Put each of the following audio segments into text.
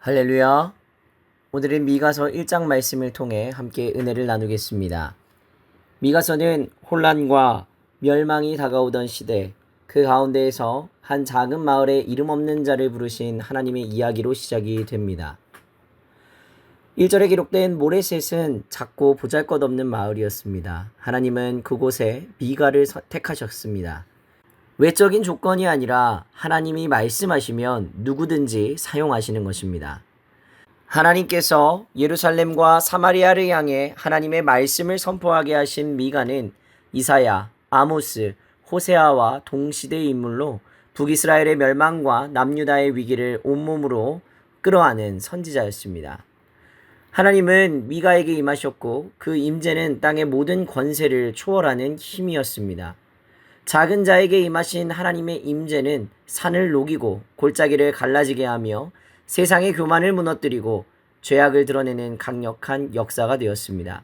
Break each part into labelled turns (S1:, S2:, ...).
S1: 할렐루야. 오늘은 미가서 1장 말씀을 통해 함께 은혜를 나누겠습니다. 미가서는 혼란과 멸망이 다가오던 시대, 그 가운데에서 한 작은 마을에 이름 없는 자를 부르신 하나님의 이야기로 시작이 됩니다. 1절에 기록된 모레셋은 작고 보잘것없는 마을이었습니다. 하나님은 그곳에 미가를 택하셨습니다. 외적인 조건이 아니라 하나님이 말씀하시면 누구든지 사용하시는 것입니다. 하나님께서 예루살렘과 사마리아를 향해 하나님의 말씀을 선포하게 하신 미가는 이사야, 아모스, 호세아와 동시대의 인물로 북이스라엘의 멸망과 남유다의 위기를 온몸으로 끌어안은 선지자였습니다. 하나님은 미가에게 임하셨고 그 임재는 땅의 모든 권세를 초월하는 힘이었습니다. 작은 자에게 임하신 하나님의 임재는 산을 녹이고 골짜기를 갈라지게 하며 세상의 교만을 무너뜨리고 죄악을 드러내는 강력한 역사가 되었습니다.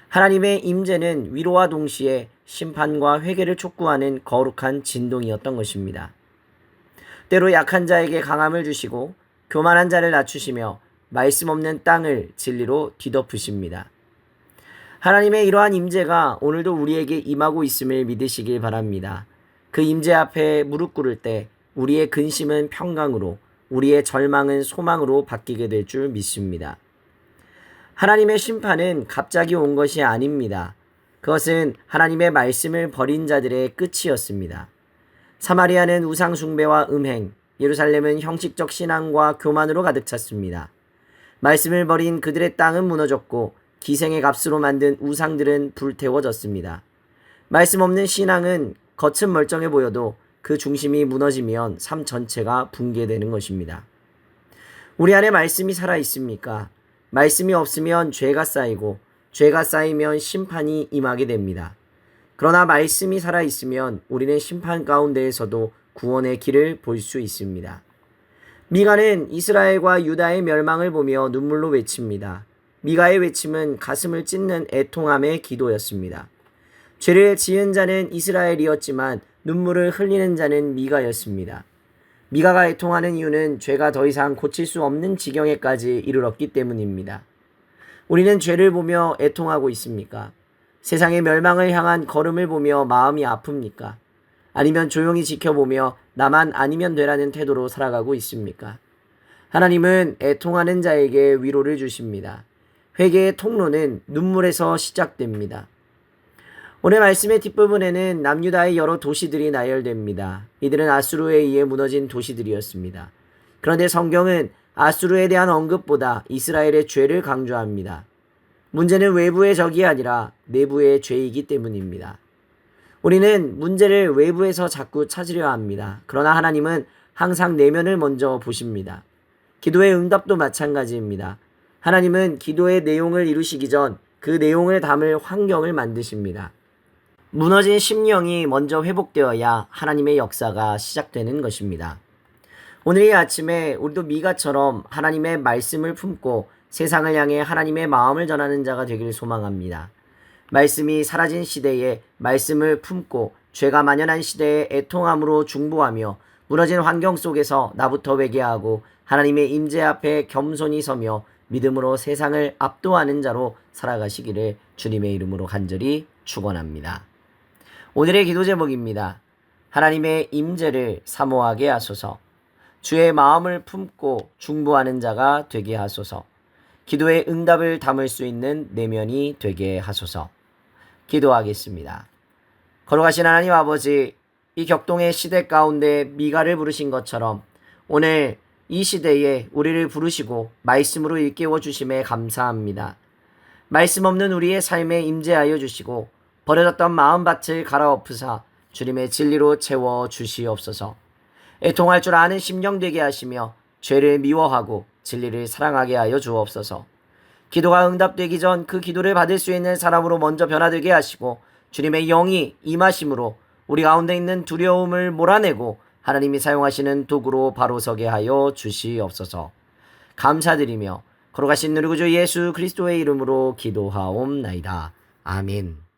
S1: 하나님의 임재는 위로와 동시에 심판과 회개를 촉구하는 거룩한 진동이었던 것입니다. 때로 약한 자에게 강함을 주시고 교만한 자를 낮추시며 말씀 없는 땅을 진리로 뒤덮으십니다. 하나님의 이러한 임재가 오늘도 우리에게 임하고 있음을 믿으시길 바랍니다. 그 임재 앞에 무릎 꿇을 때 우리의 근심은 평강으로, 우리의 절망은 소망으로 바뀌게 될 줄 믿습니다. 하나님의 심판은 갑자기 온 것이 아닙니다. 그것은 하나님의 말씀을 버린 자들의 끝이었습니다. 사마리아는 우상 숭배와 음행, 예루살렘은 형식적 신앙과 교만으로 가득 찼습니다. 말씀을 버린 그들의 땅은 무너졌고 기생의 값으로 만든 우상들은 불태워졌습니다. 말씀 없는 신앙은 겉은 멀쩡해 보여도 그 중심이 무너지면 삶 전체가 붕괴되는 것입니다. 우리 안에 말씀이 살아 있습니까? 말씀이 없으면 죄가 쌓이고 죄가 쌓이면 심판이 임하게 됩니다. 그러나 말씀이 살아 있으면 우리는 심판 가운데에서도 구원의 길을 볼 수 있습니다. 미가는 이스라엘과 유다의 멸망을 보며 눈물로 외칩니다. 미가의 외침은 가슴을 찢는 애통함의 기도였습니다. 죄를 지은 자는 이스라엘이었지만 눈물을 흘리는 자는 미가였습니다. 미가가 애통하는 이유는 죄가 더 이상 고칠 수 없는 지경에까지 이르렀기 때문입니다. 우리는 죄를 보며 애통하고 있습니까? 세상의 멸망을 향한 걸음을 보며 마음이 아픕니까? 아니면 조용히 지켜보며 나만 아니면 되라는 태도로 살아가고 있습니까? 하나님은 애통하는 자에게 위로를 주십니다. 회개의 통로는 눈물에서 시작됩니다. 오늘 말씀의 뒷부분에는 남유다의 여러 도시들이 나열됩니다. 이들은 아수르에 의해 무너진 도시들이었습니다. 그런데 성경은 아수르에 대한 언급보다 이스라엘의 죄를 강조합니다. 문제는 외부의 적이 아니라 내부의 죄이기 때문입니다. 우리는 문제를 외부에서 자꾸 찾으려 합니다. 그러나 하나님은 항상 내면을 먼저 보십니다. 기도의 응답도 마찬가지입니다. 하나님은 기도의 내용을 이루시기 전 그 내용을 담을 환경을 만드십니다. 무너진 심령이 먼저 회복되어야 하나님의 역사가 시작되는 것입니다. 오늘 이 아침에 우리도 미가처럼 하나님의 말씀을 품고 세상을 향해 하나님의 마음을 전하는 자가 되기를 소망합니다. 말씀이 사라진 시대에 말씀을 품고 죄가 만연한 시대에 애통함으로 중보하며 무너진 환경 속에서 나부터 회개하고 하나님의 임재 앞에 겸손히 서며 믿음으로 세상을 압도하는 자로 살아가시기를 주님의 이름으로 간절히 축원합니다. 오늘의 기도 제목입니다. 하나님의 임재를 사모하게 하소서. 주의 마음을 품고 중보하는 자가 되게 하소서. 기도의 응답을 담을 수 있는 내면이 되게 하소서. 기도하겠습니다. 거룩하신 하나님 아버지, 이 격동의 시대 가운데 미가를 부르신 것처럼 오늘 이 시대에 우리를 부르시고 말씀으로 일깨워 주심에 감사합니다. 말씀 없는 우리의 삶에 임재하여 주시고 버려졌던 마음밭을 갈아엎으사 주님의 진리로 채워 주시옵소서. 애통할 줄 아는 심령 되게 하시며 죄를 미워하고 진리를 사랑하게 하여 주옵소서. 기도가 응답되기 전 그 기도를 받을 수 있는 사람으로 먼저 변화되게 하시고 주님의 영이 임하심으로 우리 가운데 있는 두려움을 몰아내고 하나님이 사용하시는 도구로 바로 서게 하여 주시옵소서. 감사드리며 거룩하신 우리 구주 예수 그리스도의 이름으로 기도하옵나이다. 아멘.